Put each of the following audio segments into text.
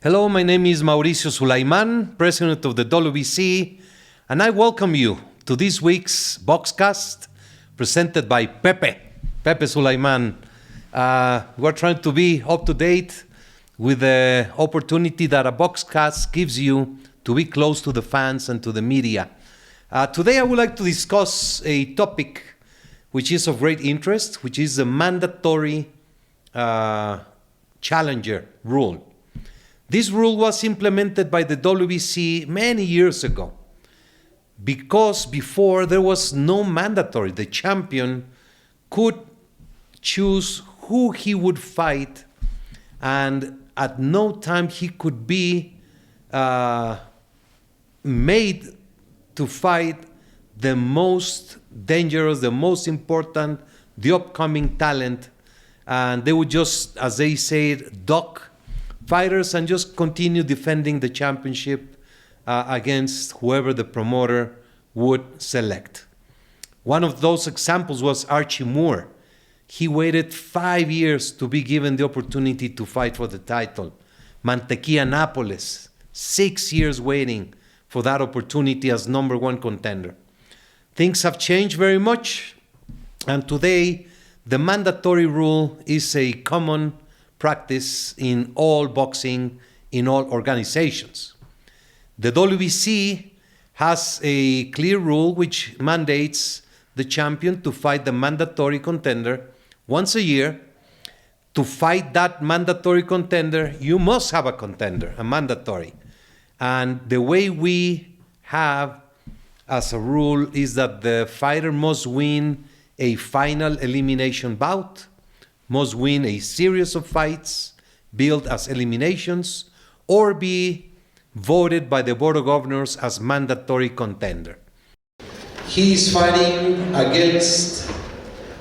Hello, my name is Mauricio Sulaimán, president of the WBC, and I welcome you to this week's BoxCast presented by Pepe Sulaimán. We're trying to be up to date with the opportunity that a BoxCast gives you to be close to the fans and to the media. Today I would like to discuss a topic which is of great interest, which is the mandatory challenger rule. This rule was implemented by the WBC many years ago because before there was no mandatory. The champion could choose who he would fight, and at no time he could be made to fight the most dangerous, the most important, the upcoming talent, and they would just, as they say, duck fighters and just continue defending the championship against whoever the promoter would select. One of those examples was Archie Moore. He waited 5 years to be given the opportunity to fight for the title. Mantequilla Nápoles, 6 years waiting for that opportunity as number one contender. Things have changed very much, and today the mandatory rule is a common practice in all boxing, in all organizations. The WBC has a clear rule which mandates the champion to fight the mandatory contender once a year. To fight that mandatory contender, you must have a contender, a mandatory. And the way we have as a rule is that the fighter must win a final elimination bout, must win a series of fights billed as eliminations, or be voted by the Board of Governors as mandatory contender. He is fighting against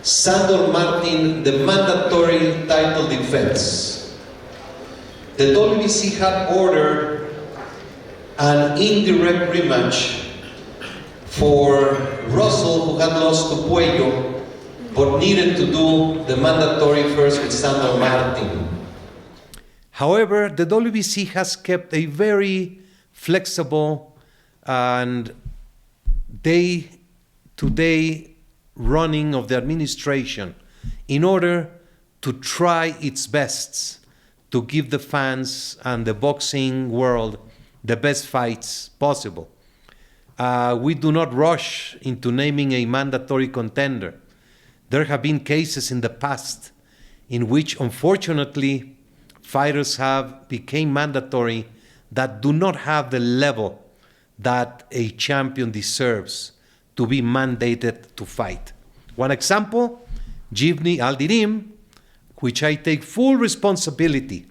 Sandor Martin, the mandatory title defense. The WBC had ordered an indirect rematch for Russell, who had lost to Puello, but needed to do the mandatory first with Sandor Martin. However, the WBC has kept a very flexible and day-to-day running of the administration in order to try its best to give the fans and the boxing world the best fights possible. We do not rush into naming a mandatory contender. There have been cases in the past in which, unfortunately, fighters have become mandatory that do not have the level that a champion deserves to be mandated to fight. One example, Jivny Aldirim, which I take full responsibility.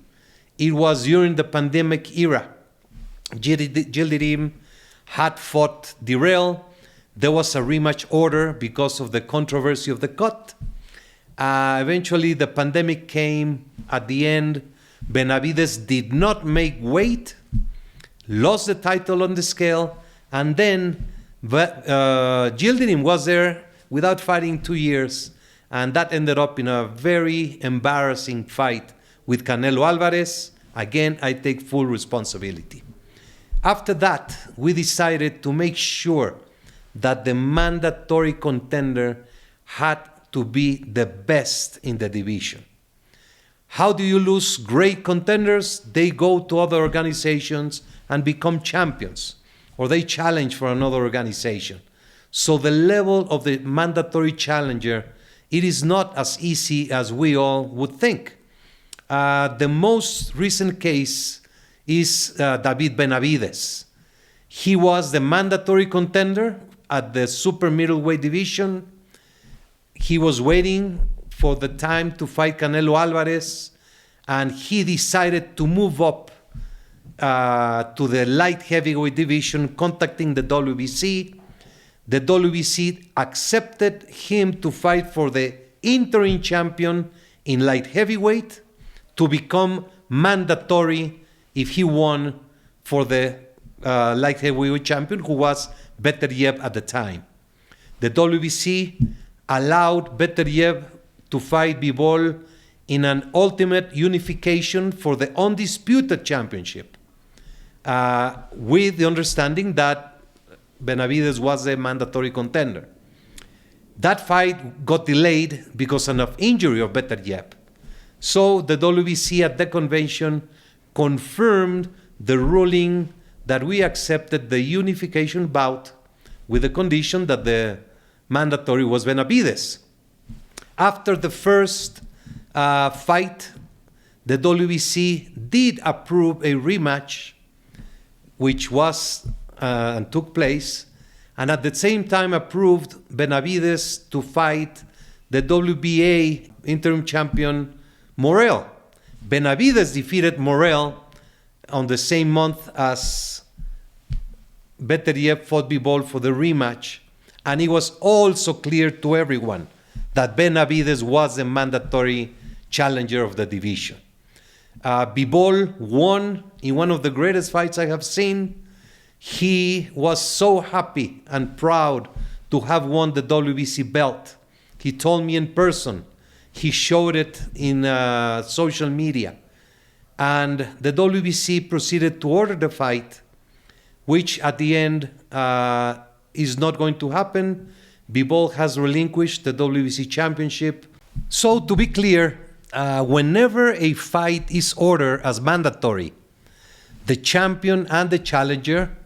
It was during the pandemic era. Yildirim had fought Dirrell. There was a rematch order because of the controversy of the cut. Eventually, the pandemic came at the end. Benavidez did not make weight, lost the title on the scale, and then Yildirim was there without fighting 2 years, and that ended up in a very embarrassing fight with Canelo Alvarez. Again, I take full responsibility. After that, we decided to make sure that the mandatory contender had to be the best in the division. How do you lose great contenders? They go to other organizations and become champions, or they challenge for another organization. So the level of the mandatory challenger, it is not as easy as we all would think. The most recent case is David Benavidez. He was the mandatory contender at the super middleweight division. He was waiting for the time to fight Canelo Alvarez, and he decided to move up to the light heavyweight division, contacting the WBC. The WBC accepted him to fight for the interim champion in light heavyweight to become mandatory if he won for the light heavyweight champion, who was Beterbiev at the time. The WBC allowed Beterbiev to fight Bivol in an ultimate unification for the undisputed championship, with the understanding that Benavidez was a mandatory contender. That fight got delayed because of injury of Beterbiev. So the WBC at the convention confirmed the ruling that we accepted the unification bout with the condition that the mandatory was Benavidez. After the first fight, the WBC did approve a rematch, which was and took place, and at the same time approved Benavidez to fight the WBA interim champion Morel. Benavidez defeated Morel on the same month as Beterbiev fought Bivol for the rematch, and it was also clear to everyone that Benavidez was the mandatory challenger of the division. Bivol won in one of the greatest fights I have seen. He was so happy and proud to have won the WBC belt. He told me in person. He showed it in social media. And the WBC proceeded to order the fight, which at the end is not going to happen. Bivol has relinquished the WBC championship. So to be clear, whenever a fight is ordered as mandatory, the champion and the challenger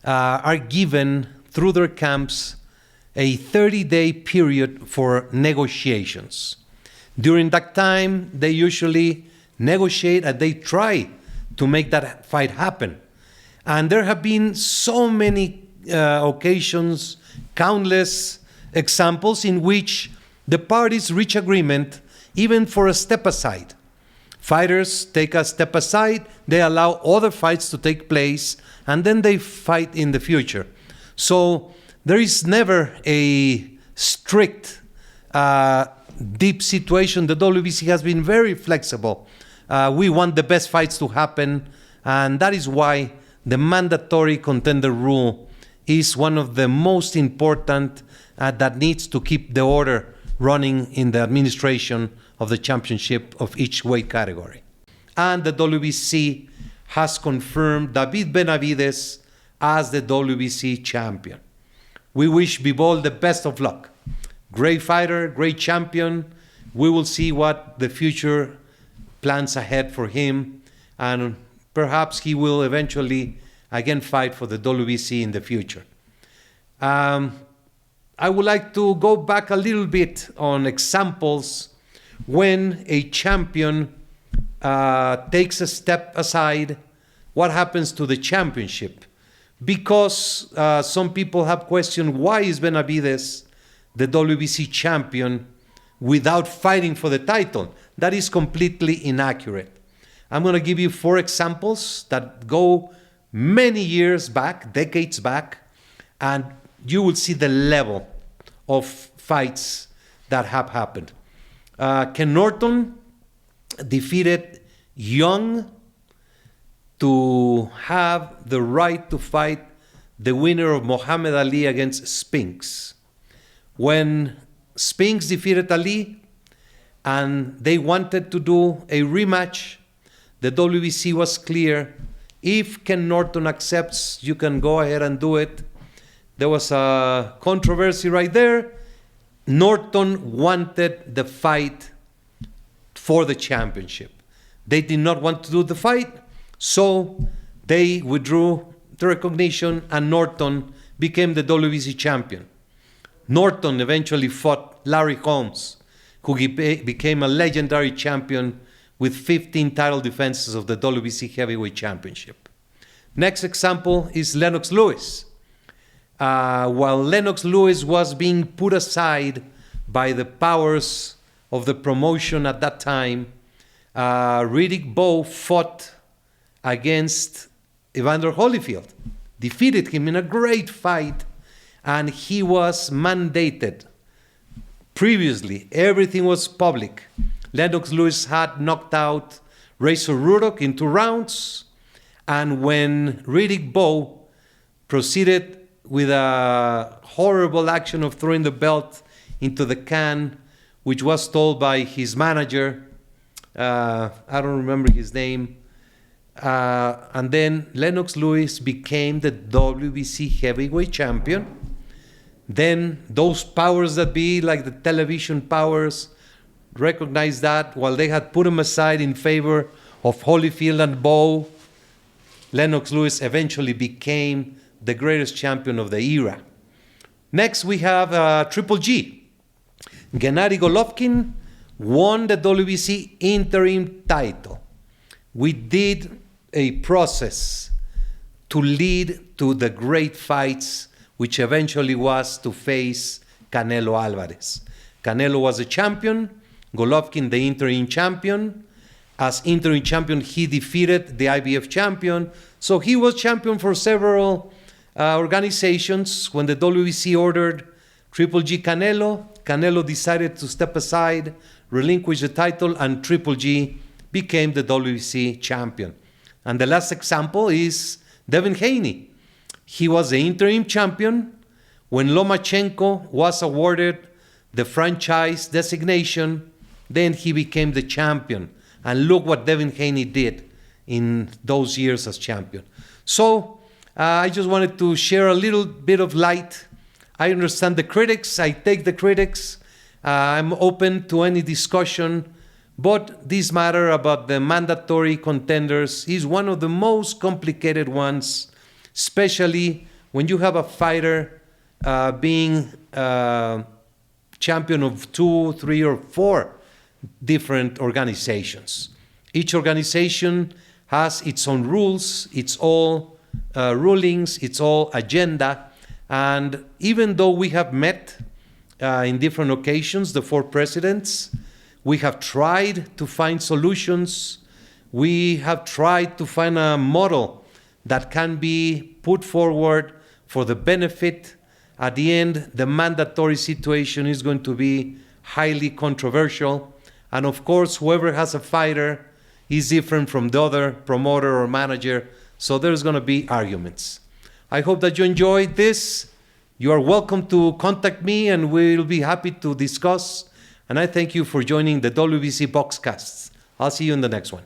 are given through their camps a 30-day period for negotiations. During that time, they usually negotiate and they try to make that fight happen. And there have been so many occasions, countless examples in which the parties reach agreement even for a step aside. Fighters take a step aside, they allow other fights to take place, and then they fight in the future. So there is never a strict, deep situation. The WBC has been very flexible. We want the best fights to happen, and that is why the mandatory contender rule is one of the most important that needs to keep the order running in the administration of the championship of each weight category. And the WBC has confirmed David Benavidez as the WBC champion. We wish Bivol the best of luck. Great fighter, great champion. We will see what the future plans ahead for him, and perhaps he will eventually again fight for the WBC in the future. I would like to go back a little bit on examples when a champion takes a step aside. What happens to the championship? Because some people have questioned, why is Benavidez the WBC champion without fighting for the title? That is completely inaccurate. I'm going to give you 4 examples that go many years back, decades back, and you will see the level of fights that have happened. Ken Norton defeated Young to have the right to fight the winner of Muhammad Ali against Spinks. When Spinks defeated Ali and they wanted to do a rematch, the WBC was clear. If Ken Norton accepts, you can go ahead and do it. There was a controversy right there. Norton wanted the fight for the championship. They did not want to do the fight, so they withdrew the recognition and Norton became the WBC champion. Norton eventually fought Larry Holmes, who became a legendary champion with 15 title defenses of the WBC Heavyweight Championship. Next example is Lennox Lewis. While Lennox Lewis was being put aside by the powers of the promotion at that time, Riddick Bowe fought against Evander Holyfield, defeated him in a great fight, and he was mandated. Previously, everything was public. Lennox Lewis had knocked out Razor Ruddock in 2 rounds, and when Riddick Bowe proceeded with a horrible action of throwing the belt into the can, which was told by his manager, I don't remember his name. And then Lennox Lewis became the WBC heavyweight champion. Then those powers that be, like the television powers, recognized that while they had put him aside in favor of Holyfield and Bowe, Lennox Lewis eventually became the greatest champion of the era. Next, we have Triple G. Gennady Golovkin won the WBC interim title. We did a process to lead to the great fights, which eventually was to face Canelo Alvarez. Canelo was a champion, Golovkin the interim champion. As interim champion, he defeated the IBF champion. So he was champion for several organizations. When the WBC ordered Triple G Canelo, Canelo decided to step aside, relinquish the title, and Triple G became the WBC champion. And the last example is Devin Haney. He was the interim champion when Lomachenko was awarded the franchise designation. Then he became the champion. And look what Devin Haney did in those years as champion. So I just wanted to share a little bit of light. I understand the critics. I take the critics. I'm open to any discussion. But this matter about the mandatory contenders is one of the most complicated ones, especially when you have a fighter being champion of 2, 3, or 4 different organizations. Each organization has its own rules, its own rulings, its own agenda. And even though we have met in different occasions, the 4 presidents, we have tried to find solutions. We have tried to find a model that can be put forward for the benefit. At the end, the mandatory situation is going to be highly controversial. And of course, whoever has a fighter is different from the other promoter or manager. So there's going to be arguments. I hope that you enjoyed this. You are welcome to contact me and we'll be happy to discuss. And I thank you for joining the WBC BoxCast. I'll see you in the next one.